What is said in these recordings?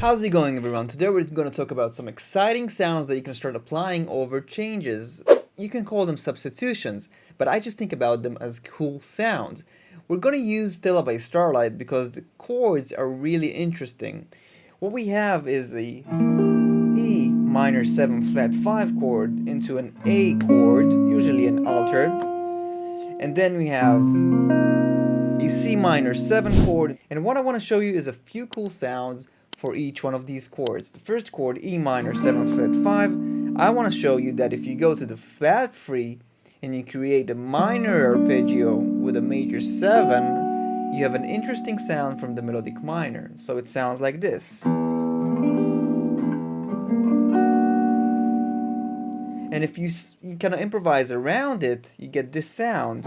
How's it going, everyone? Today we're going to talk about some exciting sounds that you can start applying over changes. You can call them substitutions, but I just think about them as cool sounds. We're going to use Stella by Starlight because the chords are really interesting. What we have is a E minor 7 flat 5 chord into an A chord, usually an altered, and then we have a C minor 7 chord, and what I want to show you is a few cool sounds for each one of these chords. The first chord, E minor 7 flat 5, I want to show you that if you go to the flat 3 and you create a minor arpeggio with a major 7, you have an interesting sound from the Melodic Minor. So it sounds like this. And if you kind of improvise around it, you get this sound.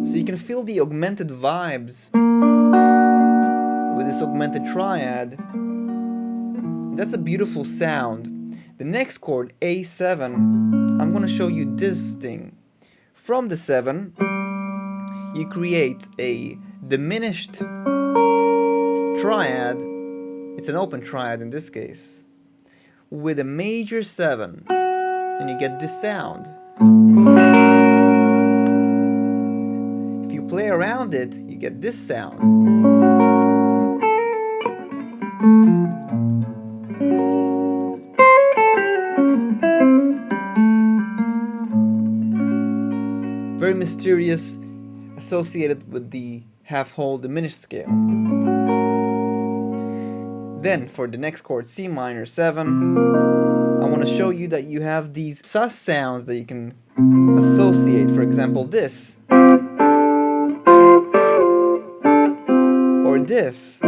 So you can feel the augmented vibes with this augmented triad. That's a beautiful sound. The next chord, A7, I'm going to show you this thing. From the 7, you create a diminished triad. It's an open triad in this case, with a major 7, and you get this sound. Play around it, you get this sound. Very mysterious, associated with the half-whole diminished scale. Then for the next chord, C minor 7, I want to show you that you have these sus sounds that you can associate. For example, this. This.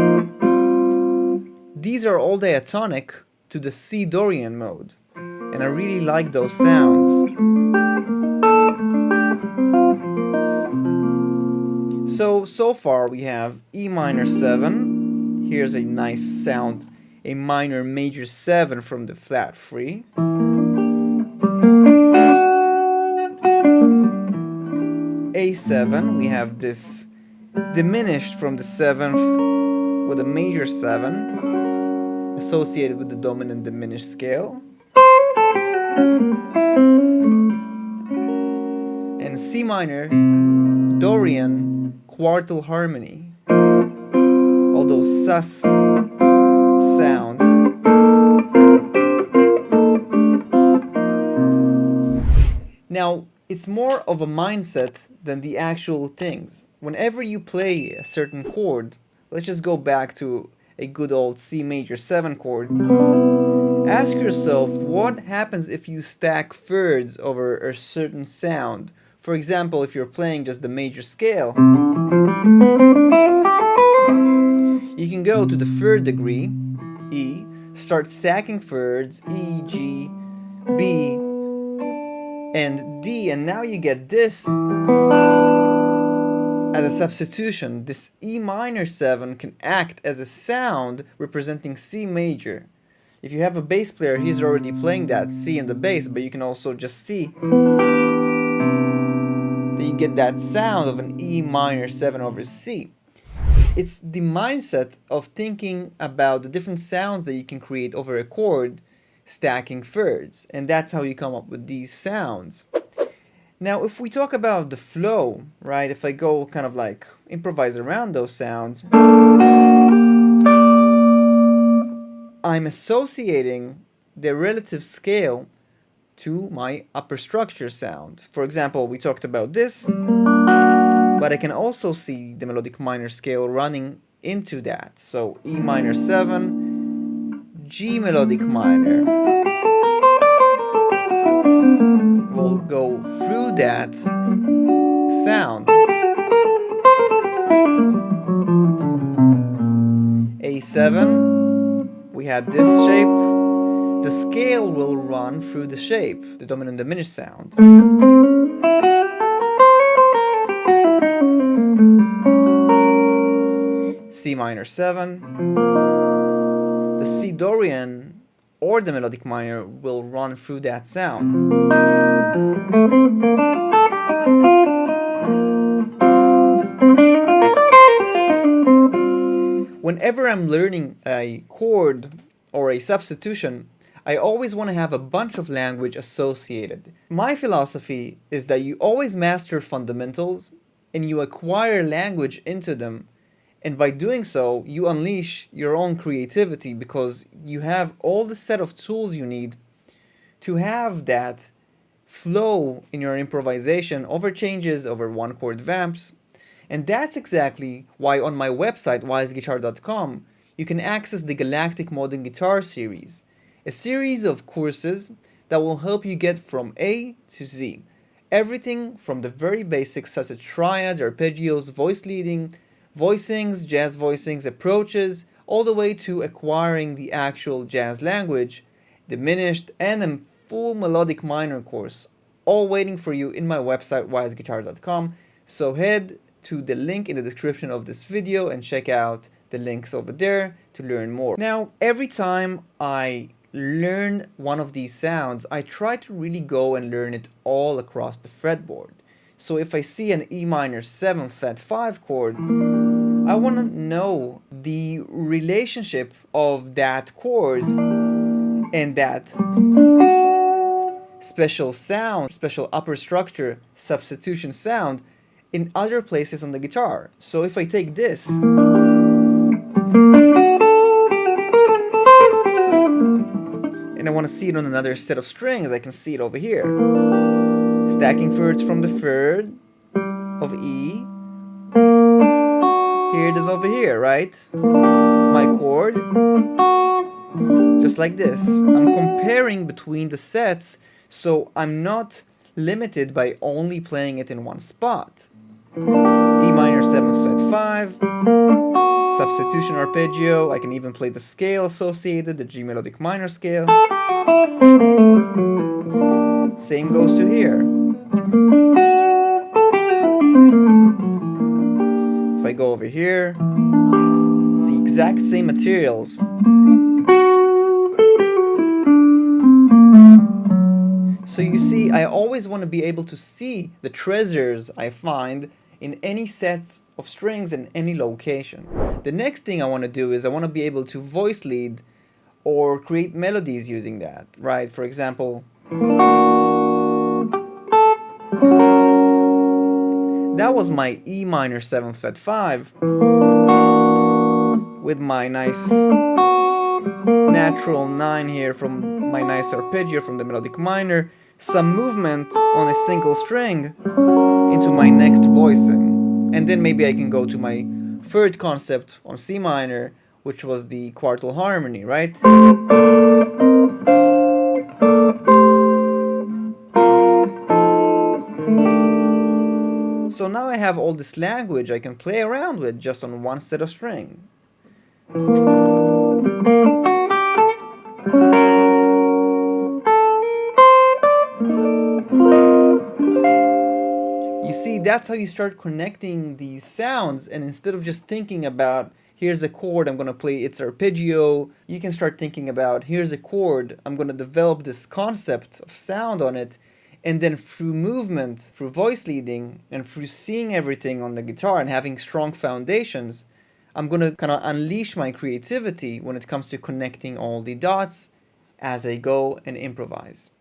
These are all diatonic to the C Dorian mode, and I really like those sounds. So far we have E minor 7, here's a nice sound, a minor major 7 from the flat 3. A7, we have this diminished from the 7th with a major 7 associated with the dominant diminished scale, and C minor Dorian quartal harmony, all those sus sound. Now it's more of a mindset than the actual things. Whenever you play a certain chord, let's just go back to a good old C major 7 chord, ask yourself what happens if you stack thirds over a certain sound. For example, if you're playing just the major scale, you can go to the 3rd degree, E, start stacking thirds, E, G, B, and D, and now you get this as a substitution. This E minor 7 can act as a sound representing C major. If you have a bass player, he's already playing that C in the bass, but you can also just see that you get that sound of an E minor 7 over C. It's the mindset of thinking about the different sounds that you can create over a chord, stacking thirds, and that's how you come up with these sounds. Now, if we talk about the flow, right, if I go kind of like improvise around those sounds, I'm associating the relative scale to my upper structure sound. For example, we talked about this, but I can also see the melodic minor scale running into that. So E minor 7, G melodic minor will go through that sound. A7, we had this shape. The scale will run through the shape, the dominant diminished sound. C minor 7. The C Dorian or the Melodic Minor will run through that sound. Whenever I'm learning a chord or a substitution, I always want to have a bunch of language associated. My philosophy is that you always master fundamentals and you acquire language into them, and by doing so, you unleash your own creativity because you have all the set of tools you need to have that flow in your improvisation over changes, over one chord vamps. And that's exactly why on my website, weissguitar.com, you can access the Galactic Modern Guitar series, a series of courses that will help you get from A to Z. Everything from the very basics such as triads, arpeggios, voice leading, voicings, jazz voicings, approaches, all the way to acquiring the actual jazz language, diminished, and a full melodic minor course, all waiting for you in my website, weissguitar.com. So head to the link in the description of this video and check out the links over there to learn more. Now, every time I learn one of these sounds, I try to really go and learn it all across the fretboard. So if I see an E minor 7 flat 5 chord, I want to know the relationship of that chord and that special sound, special upper structure, substitution sound in other places on the guitar. So if I take this and I want to see it on another set of strings, I can see it over here. Stacking thirds from the third of E. Here it is over here, right? My chord. Just like this. I'm comparing between the sets, so I'm not limited by only playing it in one spot. E minor 7 flat 5, substitution arpeggio. I can even play the scale associated, the G melodic minor scale. Same goes to here. If I go over here, it's the exact same materials. So you see, I always want to be able to see the treasures I find in any sets of strings in any location. The next thing I want to do is I want to be able to voice lead or create melodies using that, right? For example, that was my E minor 7 flat 5 with my nice natural 9 here from my nice arpeggio from the melodic minor, some movement on a single string into my next voicing. And then maybe I can go to my third concept on C minor, which was the quartal harmony, right? So now I have all this language I can play around with just on one set of string. You see, that's how you start connecting these sounds, and instead of just thinking about here's a chord, I'm going to play its arpeggio, you can start thinking about here's a chord, I'm going to develop this concept of sound on it, and then through movement, through voice leading, and through seeing everything on the guitar and having strong foundations, I'm going to kind of unleash my creativity when it comes to connecting all the dots as I go and improvise.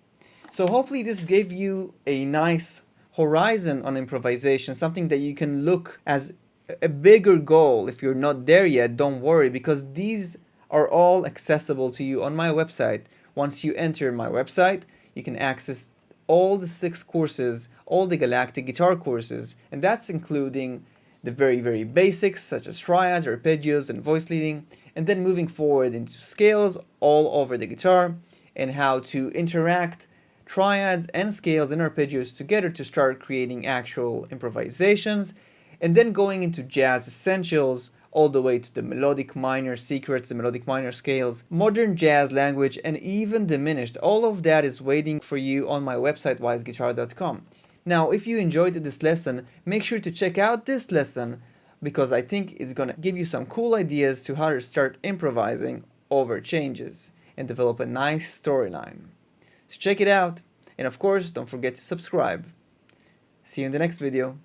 So hopefully this gave you a nice horizon on improvisation, something that you can look as a bigger goal. If you're not there yet, don't worry, because these are all accessible to you on my website. Once you enter my website, you can access all the 6 courses, all the Galactic Guitar courses, and that's including the very, very basics such as triads, arpeggios, and voice leading, and then moving forward into scales all over the guitar and how to interact triads and scales and arpeggios together to start creating actual improvisations, and then going into jazz essentials all the way to the melodic minor secrets, the melodic minor scales, modern jazz language, and even diminished. All of that is waiting for you on my website, weissguitar.com. Now, if you enjoyed this lesson, make sure to check out this lesson, because I think it's gonna give you some cool ideas to how to start improvising over changes and develop a nice storyline. So check it out, and of course, don't forget to subscribe. See you in the next video.